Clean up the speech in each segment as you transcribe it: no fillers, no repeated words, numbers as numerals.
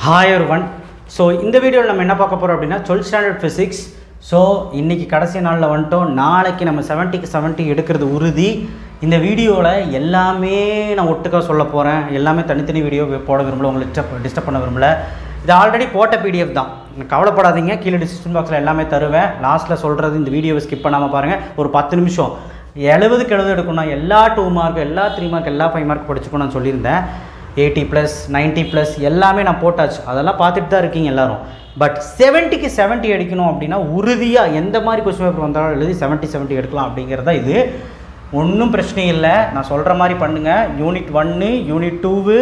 Hi everyone. So இந்த வீடியோவில் நம்ம என்ன பார்க்க போறோம் அப்படின்னா 12th standard physics. ஸோ இன்றைக்கி கடைசி நாளில் வந்துட்டோம். நாளைக்கு நம்ம 70க்கு 70 எடுக்கிறது உறுதி. இந்த வீடியோவில் எல்லாமே நான் ஒட்டுக்காக சொல்ல போகிறேன். எல்லாமே தனித்தனி வீடியோ போட விரும்பல, உங்களுக்கு டிஸ்டர்ப் பண்ண விரும்பல. இது ஆல்ரெடி போட்ட பிடிஎஃப் தான், கவலைப்படாதீங்க. கீழே டிஸ்கிரிப்ஷன் பாக்ஸில் எல்லாமே தருவேன். லாஸ்ட்டில் சொல்கிறது இந்த வீடியோவை ஸ்கிப் பண்ணாமல் பாருங்கள். ஒரு 10 நிமிஷம் 70க்கு 70 எடுக்கணும். எல்லா 2 மார்க், எல்லா 3 மார்க், எல்லா 5 மார்க் படிச்சுக்கணும் நான் சொல்லியிருந்தேன். 80+, 90+ எல்லாமே நான் போட்டாச்சு. அதெல்லாம் பார்த்துட்டு தான் இருக்கீங்க எல்லோரும். பட் 70க்கு 70 அடிக்கணும் அப்படின்னா உறுதியாக எந்த மாதிரி கொஸ்டின் பேப்பர் வந்தாலும் எழுதி 70 எடுக்கலாம் அப்படிங்கிறதா இது. ஒன்றும் பிரச்சனை இல்லை, நான் சொல்கிற மாதிரி பண்ணுங்கள். Unit 1, unit 2,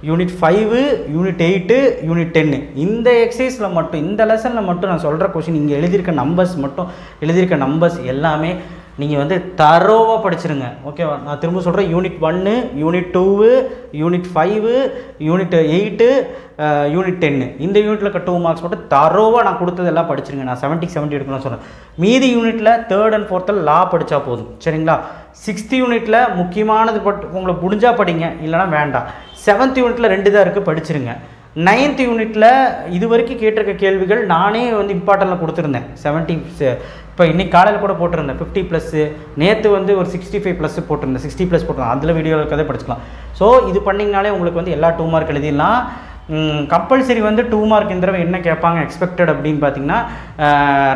unit 5, unit 8, unit 10 இந்த எக்ஸசைஸில் மட்டும், இந்த லெசனில் மட்டும் நான் சொல்கிற கொஸ்டின் இங்கே எழுதியிருக்க நம்பர்ஸ் எல்லாமே நீங்கள் வந்து தரோவாக படிச்சிருங்க. ஓகேவா? நான் திரும்ப சொல்கிறேன். Unit 1, unit 2, unit 5, unit 8, unit 10 இந்த யூனிட்டில் இருக்க 2 மார்க்ஸ் மட்டும் தரோவாக நான் கொடுத்ததெல்லாம் படிச்சிருங்க. நான் 70க்கு 70 எடுக்கணும்னு சொல்கிறேன். மீதி யூனிட்டில் 3rd and 4th லா படித்தா போதும், சரிங்களா? 6th யூனிட்டில் முக்கியமானது உங்களுக்கு முடிஞ்சால் படிங்க, இல்லைனா வேண்டாம். 7th யூனிட்டில் 2 தான் இருக்குது, படிச்சிருங்க. 9th யூனிட்டில் இது வரைக்கும் கேட்டிருக்க கேள்விகள் நானே வந்து இம்பார்ட்டன்ட்டில் கொடுத்துருந்தேன். 70 இப்போ இன்றைக்கி காலையில் கூட போட்டிருந்தேன். 50+, நேற்று வந்து ஒரு 65+ போட்டிருந்தேன், 60+ போட்டிருந்தேன். அதில் வீடியோவில் கதை படிச்சுக்கலாம். ஸோ இது பண்ணிங்கனாலே உங்களுக்கு வந்து எல்லா 2 மார்க் எழுதிடலாம். கம்பல்சரி வந்து 2 மார்க் இந்த தடவை என்ன கேட்பாங்க எக்ஸ்பெக்டட் அப்படின்னு பார்த்தீங்கன்னா,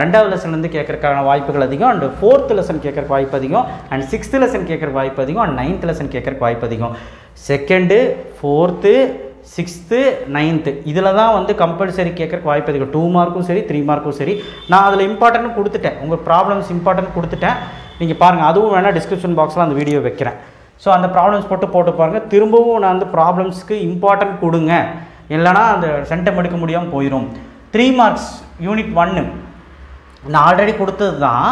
2வது லெசன்லேருந்து கேட்கறதுக்கான வாய்ப்புகள் அதிகம், அண்ட் 4th லெசன் கேட்கறக்கு வாய்ப்பு அதிகம், அண்ட் 6th லெசன் கேட்கறக்கு வாய்ப்பு அதிகம், அண்ட் 9th லெசன் கேட்கறக்கு வாய்ப்பு அதிகம். 2nd, 4th, 6th, 9th இதில் தான் வந்து கம்பல்சரி கேட்கறக்கு வாய்ப்பு அதிகம். 2 மார்க்கும் சரி, 3 மார்க்கும் சரி. நான் அதில் இம்பார்ட்டன்ட் கொடுத்துட்டேன், உங்கள் ப்ராப்ளம்ஸ் இம்பார்ட்டன்ட் கொடுத்துட்டேன். நீங்கள் பாருங்கள், அதுவும் வேணால் டிஸ்கிரிப்ஷன் பாக்ஸில் அந்த வீடியோ வைக்கிறேன். ஸோ அந்த ப்ராப்ளம்ஸ் போட்டு பாருங்கள். திரும்பவும் நான் அந்த ப்ராப்ளம்ஸ்க்கு இம்பார்ட்டன்ட் கொடுங்க, இல்லைனா அந்த சென்டம் எடுக்க முடியாமல் போயிடும். 3 மார்க்ஸ் யூனிட் 1 நான் ஆல்ரெடி கொடுத்தது தான்.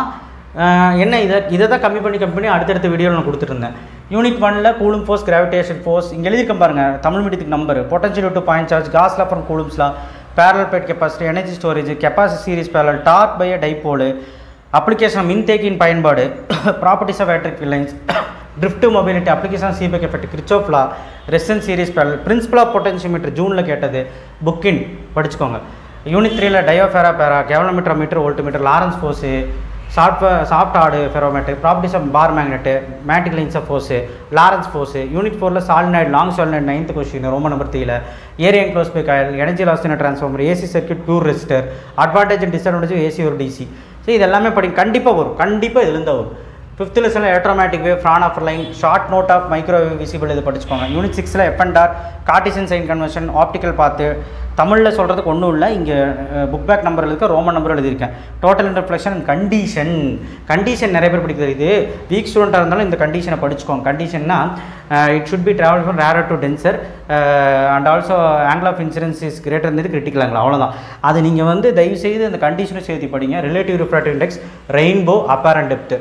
என்ன இதை தான் கம்மி பண்ணி அடுத்தடுத்த வீடியோவில் நான் கொடுத்துருந்தேன். யூனிட் 1ல் கூலும் ஃபோர்ஸ், கிராவிடேஷன் ஃபோர்ஸ் இங்கே எழுதியிருக்கேன் பாருங்கள். தமிழ் மீடியத்துக்கு number, potential due point charge, Gauss law from Coulomb's law, parallel plate capacity, energy storage, capacity series parallel, torque by dipole, application மின்தேக்கியின் பயன்பாடு, properties of electric lines, drift mobility, application Seebeck effect, Kirchhoff law, resistance series parallel, principle of potentiometer ஜூனில் கேட்டது, புக்கின் படிச்சுக்கோங்க. Unit 3ல் டயோஃபெரா பேரா, galvanometer, metre, voltmeter, Lorentz force, soft hard ferromagnet, properties of bar magnet, magnetic lines of force, Lawrence force. Unit 4ல் solenoid, long solenoid 9th question, Roman number 3ல் area enclosed by coil, energy loss in transformer, AC circuit, pure resistor, advantage and disadvantage AC ஒரு DC. So இது எல்லாமே கண்டிப்பாக வரும், கண்டிப்பாக இதுலேருந்து வரும். 5th லெசனில் electromagnetic wave, Fraunhofer line, short note of microwave visible இது படிச்சுக்கோங்க. யூனிட் 6ல் F and R, Cartesian sign convention, optical பார்த்து. தமிழில் சொல்கிறதுக்கு ஒன்றும் இல்லை, இங்கே புக் பேக் நம்பர் எழுதியிருக்க, ரோமன் நம்பர் எழுதியிருக்கேன். டோட்டல் இன்டர்ஃப்ளெக்ஷன் அண்ட் கண்டிஷன் நிறைய பேர் படிக்கிறது. இது வீக் ஸ்டூடெண்ட்டாக இருந்தாலும் இந்த கண்டிஷனை படிச்சுக்கோங்க. கண்டிஷன்னா it should be travel from rarer to denser and also angle of incidence is greater இருந்தது கிரிட்டிக்கல் ஆங்கிள், அவ்வளோதான். அது நீங்கள் வந்து தயவுசெய்து அந்த கண்டிஷனை சேர்த்து படிங்க. Relative refractive index, rainbow, apparent depth.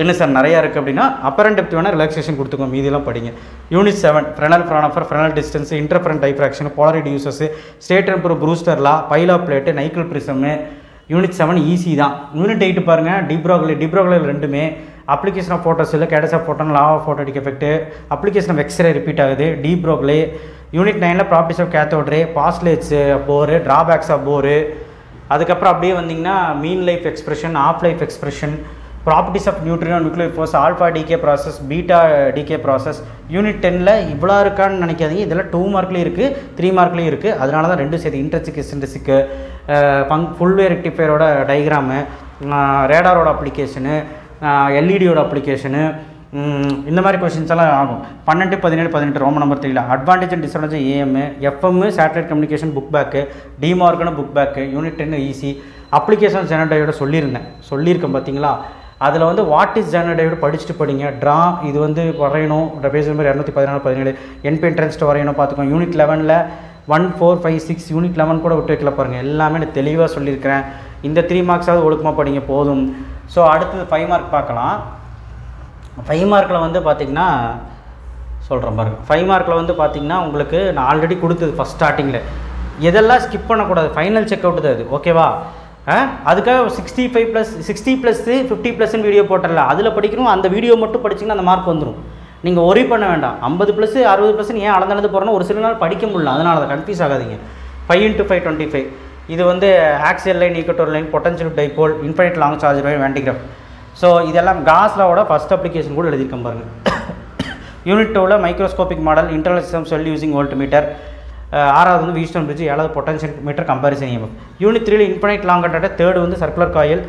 என்ன சார் நிறையா இருக்குது அப்படின்னா அப்பரண்ட் டெப்த் வேணால் ரிலாக்ஸேஷன் கொடுத்துக்கோங்க, மீதியெல்லாம் படிங்க. Unit 7 Fresnel Fraunhofer, Fresnel distance, interference diffraction, polarity uses, ஸ்டேட் டெம்பர், ப்ரூஸ்டர் லா, பைலா plate, Nicol prism. Unit 7 easy தான். யூனிட் 8 பாருங்கள், டிப்ரோக்லே ரெண்டுமே. அப்ளிகேஷன் ஆஃப் ஃபோட்டோஸில், கேடஸ் ஆஃப் ஃபோட்டோன், லா ஆஃப் ஃபோட்டோடிக் effect, application of X-ray repeat ஆகுது, டிப்ரோக்லே. யூனிட் 9ல் properties of cathode ray, postulates Bohr, drawbacks of Bohr. அதுக்கப்புறம் அப்படியே வந்தீங்கன்னா mean life expression, half life expression, properties of neutrino nuclear force, alpha decay process, beta decay process. Unit 10ல் இவ்வளோ இருக்கான்னு நினைக்காதீங்க, இதெல்லாம் 2 மார்க்லேயும் இருக்குது, 3 மார்க்லேயும் இருக்குது. அதனால தான் 2 சேர்த்து, இன்ட்ரெஸ்டிக் எக்ஸ்டென்ட்ரிக்கு, ஃபுல்வே ரெக்டிஃபையரோட டயக்ராமு, ரேடாரோட அப்ளிகேஷனு, எல்இடியோட அப்ளிகேஷனு, இந்த மாதிரி கொஷின்ஸ் எல்லாம் ஆகும். 12, 17, 18 ரோமன் நம்பர் 3ல் advantage and disadvantage AM, FM, satellite communication book back, De Morgan book back. Unit 10 easy. Application ஜெனரேட்டரோட சொல்லியிருக்கேன் பார்த்தீங்களா? அதில் வந்து வாட் இஸ் ஜெனரேட்டரோட படிச்சுட்டு படிங்க. ட்ரா இது வந்து வரையணும், பேஜ் நம்பர் 214, 17. என்பி இன்ட்ரெஸ்ட் வரையணும் பார்த்துக்கோங்க. யூனிட் 11ல் 1, 4, 5, 6 யூனிட் 11 கூட விட்டு வைக்கல பாருங்கள். எல்லாமே நான் தெளிவாக சொல்லியிருக்கிறேன். இந்த 3 மார்க்ஸாவது ஒழுக்கமாக படிங்க போதும். ஸோ அடுத்தது 5 மார்க் பார்க்கலாம். 5 மார்க்கில் வந்து பார்த்திங்கன்னா சொல்கிறேன் பாருங்கள். 5 மார்க்கில் வந்து பார்த்திங்கன்னா உங்களுக்கு நான் ஆல்ரெடி கொடுத்தது ஃபஸ்ட் ஸ்டார்டிங்கில் எதெல்லாம் ஸ்கிப் பண்ணக்கூடாது, ஃபைனல் செக் அவுட் தான் அது, ஓகேவா? அதுக்காக 60+, 50+, வீடியோ போட்டல அதில் படிக்கணும். அந்த வீடியோ மட்டும் படிச்சிங்கன்னா அந்த மார்க் வந்துடும். நீங்கள் ஒரி பண்ண வேண்டாம். 50+ 60+ ஏன் அளந்து போகிறோன்னா ஒரு சில நாள் படிக்க முடியல, அதனால் அதை கன்ஃபியூஸ் ஆகாதீங்க. 5x5 25. இது வந்து axial line, equator line, potential dipole, infinite long charge line, Van de Graaff. So இதெல்லாம் காஸ்லாவோட ஃபஸ்ட் அப்ளிகேஷன் கூட எழுதியிருக்கேன் பாருங்கள். யூனிட் 2ல் microscopic model, internal system, cell using volt meter. 6வது வந்து வீஸ்டோன் பிரிட்ஜ், 7வது potential meter, comparison EMF. Unit 3ல் இன்ஃபைனைட் லாங் கண்டக்டர், 3rd வந்து circular coil.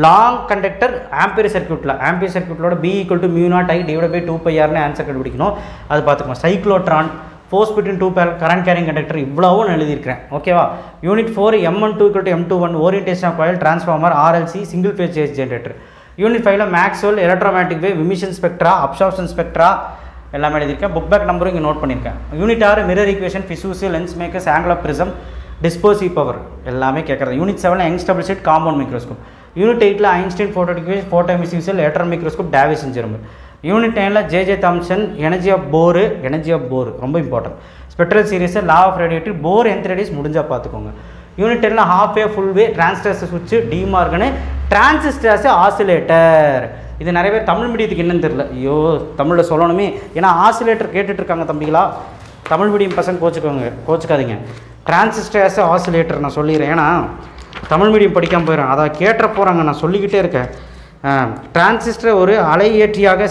Long conductor ampere circuital, ampere சர்க்யூட்டோட B = μ0I/2πr ஆன்சர் கண்டுபிடிக்கணும், அது பார்த்துக்கணும். சைக்ளோட்ரான், ஃபோர்ஸ் பிட்வீன் 2 பேர், கரண்ட் கேரிங் கண்டக்டர், இவ்வளவும் நான் எழுதியிருக்கிறேன். ஓகேவா? Unit 4 M12 = M21, orientation of coil, transformer, RLC, single phase சேஸ் ஜென்ரேட்டர். யூனிட் 5ல் Maxwell, electromagnetic wave, emission spectra, absorption spectra எல்லாமே எழுதியிருக்கேன். புக் பேக் நம்பரும் இங்கே நோட் பண்ணியிருக்கேன். யூனிட் 6 மிரர் ஈக்குவேஷன், ஃபிசூசி, lens makers, angle of prism, dispersive power எல்லாமே கேட்குறது. யூனிட் 7ல் Young's double slit, compound microscope. Unit 8ல் ஐன்ஸ்டைன் ஃபோட்டோடிக் photo emissive cell, electron microscope, Davisson Germer. Unit 9ல் J.J. Thomson, energy of Bohr ரொம்ப important. Spectral series, law of radiative, Bohr என்த்ரடிஸ் முடிஞ்சால் பார்த்துக்கோங்க. யூனிட் 10ல் half wave, full wave, transistor சுவிட்ச், De Morgan, transistors oscillator. இது நிறைய பேர் தமிழ் மீடியத்துக்கு என்னன்னு தெரியல. ஐயோ, தமிழில் சொல்லணுமே, ஏன்னா ஆசிலேட்டர் கேட்டுட்ருக்காங்க தம்பிகளா. தமிழ் மீடியம் பசங்க கோச்சுக்காதீங்க. டிரான்சிஸ்டர்ஸ் ஆசிலேட்டர் நான் சொல்லிடுறேன், ஏன்னா தமிழ் மீடியம் படிக்காமல் போயிடும், அதை கேட்ட போகிறாங்க, நான் சொல்லிக்கிட்டே இருக்கேன். டிரான்சிஸ்டர் ஒரு அலையேற்றியாக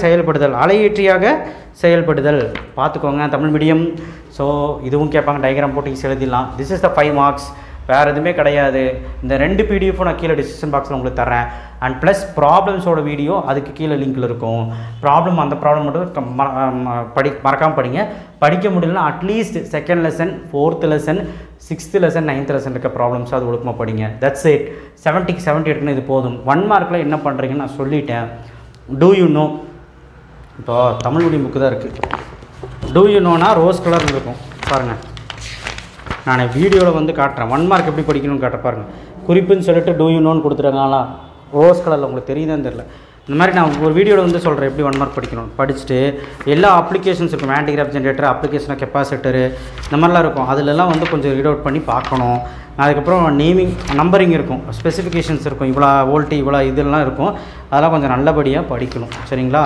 செயல்படுதல் பார்த்துக்கோங்க தமிழ் மீடியம். ஸோ இதுவும் கேட்பாங்க, டயக்ராம் போட்டு ஈஸியாக எழுதிடலாம். திஸ் இஸ் த 5 மார்க்ஸ், வேறு எதுவுமே கிடையாது. இந்த 2 PDF நான் கீழே டிஸ்கிரிப்ஷன் பாக்ஸில் உங்களுக்கு தரேன். அண்ட் ப்ளஸ் ப்ராப்ளம்ஸோட வீடியோ அதுக்கு கீழே லிங்கில் இருக்கும். அந்த ப்ராப்ளம் மட்டும் மறக்காமல் படிங்க. படிக்க முடியலன்னா at least 2nd lesson, 4th lesson, 6th lesson, 9th lesson இருக்க ப்ராப்ளம்ஸ் அது ஒழுக்கமாக படிங்க. That's it. 70க்கு 70 எடுக்கணும், இது போதும். 1 மார்க்கில் என்ன பண்ணுறீங்கன்னு நான் சொல்லிட்டேன். டூ யூ நோ, இப்போ தமிழ் மீடியம் புக்கு தான் இருக்குது. டூ யூ நோனா ரோஸ் கலரில் இருக்கும் பாருங்கள். நான் வீடியோவில் வந்து காட்டுறேன் 1 மார்க் எப்படி படிக்கணும்னு காட்ட பாருங்கள். குறிப்புன்னு சொல்லிட்டு டூ யூ நோன்னு கொடுத்துருக்காங்களா, ரோஸ் கலரில் உங்களுக்கு தெரியுதான்னு தெரில. இந்த மாதிரி நான் ஒரு வீடியோவில் வந்து சொல்கிறேன் எப்படி 1 மார்க் படிக்கணும். படிச்சுட்டு எல்லா அப்ளிகேஷன்ஸ் இருக்கும், ஆன்டிகிராஃப் ஜென்ரேட்டர், அப்ளிகேஷனாக கெப்பாசிட்டரு, இந்த மாதிரிலாம் இருக்கும். அதிலெல்லாம் வந்து கொஞ்சம் ரீட் அவுட் பண்ணி பார்க்கணும். அதுக்கப்புறம் நம்பரிங் இருக்கும், ஸ்பெசிஃபிகேஷன்ஸ் இருக்கும், இவ்வளோ வோல்ட்டு இவ்வளோ இதெல்லாம் இருக்கும். அதெல்லாம் கொஞ்சம் நல்லபடியாக படிக்கணும், சரிங்களா?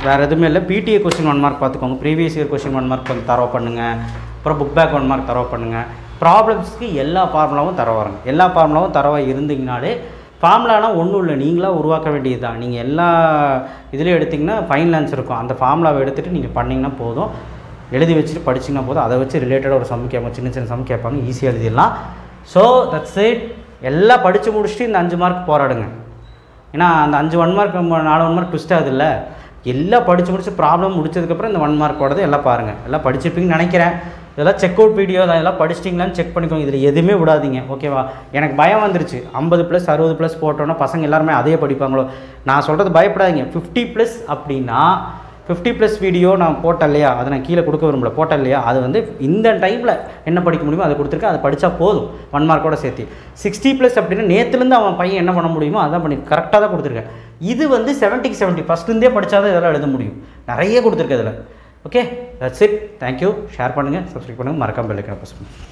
வேறு எதுவுமே இல்லை. PTA கொஸ்டின் 1 மார்க் பார்த்துக்கோங்க. ப்ரீவியஸ் இயர் கொஸ்டின் 1 மார்க் கொஞ்சம் தரவு பண்ணுங்கள். அப்புறம் புக் பேக் 1 மார்க் தரவு பண்ணுங்கள். ப்ராப்ளம்ஸ்க்கு எல்லா ஃபார்முலாவும் தரவாருங்க. எல்லா ஃபார்முலாவும் தரவாக இருந்தீங்கனாலே, ஃபார்முலாலாம் ஒன்றும் இல்லை, நீங்களாக உருவாக்க வேண்டியது தான். நீங்கள் எல்லா இதுலேயும் எடுத்திங்கன்னா ஃபைனல் ஆன்சர் இருக்கும். அந்த ஃபார்முலாவை எடுத்துகிட்டு நீங்கள் பண்ணிங்கன்னா போதும், எழுதி வச்சுட்டு படிச்சிங்கன்னா போதும். அதை வச்சு ரிலேட்டடாக ஒரு சம் கேட்பாங்க, சின்ன சம் கேட்பாங்க, ஈஸியாக எழுதிடலாம். So that's it. எல்லாம் படித்து முடிச்சுட்டு இந்த 5 மார்க் போராடுங்க. ஏன்னா அந்த 5 1 மார்க் 4 1 மார்க் ட்விஸ்ட் ஆகுது இல்லை. எல்லாம் படித்து ப்ராப்ளம் முடிச்சதுக்கப்புறம் இந்த 1 மார்க்கோடது எல்லாம் பாருங்கள். எல்லாம் படிச்சிருப்பீங்கன்னு நினைக்கிறேன். இதெல்லாம் செக் அவுட் வீடியோ தான், இதெல்லாம் படிச்சிட்டிங்களான்னு செக் பண்ணிக்கோங்க. இதில் எதுவுமே விடாதீங்க, ஓகேவா? எனக்கு பயம் வந்துருச்சு, 50+ 60+ போட்டோன்னா பசங்க எல்லாருமே அதே படிப்பாங்களோ. நான் சொல்கிறது பயப்படாதீங்க. 50+ அப்படின்னா 50+ வீடியோ நான் போட்டேன் இல்லையா, அதை நான் கீழே கொடுக்க விரும்பல, போட்டேன் இல்லையா, அது வந்து இந்த டைமில் என்ன படிக்க முடியுமோ அதை கொடுத்துருக்கேன். அதை படித்தா போதும் 1 மார்க்கோட சேர்த்து. 60+ அப்படின்னா நேற்றுலேருந்து அவன் பையன் என்ன பண்ண முடியுமோ அதான் பண்ணி கரெக்டாக தான் கொடுத்துருக்கேன். இது வந்து 70க்கு 70 ஃபஸ்ட்லேருந்தே படித்தா தான் இதெல்லாம் எழுத முடியும். நிறைய கொடுத்துருக்கேன் இதில். Okay, that's it. Thank you. Share பண்ணுங்கள், சப்ஸ்கிரைப் பண்ணுங்கள், மறக்காமல் பெல் ஐகானை ப்ரெஸ் பண்ணுங்கள்.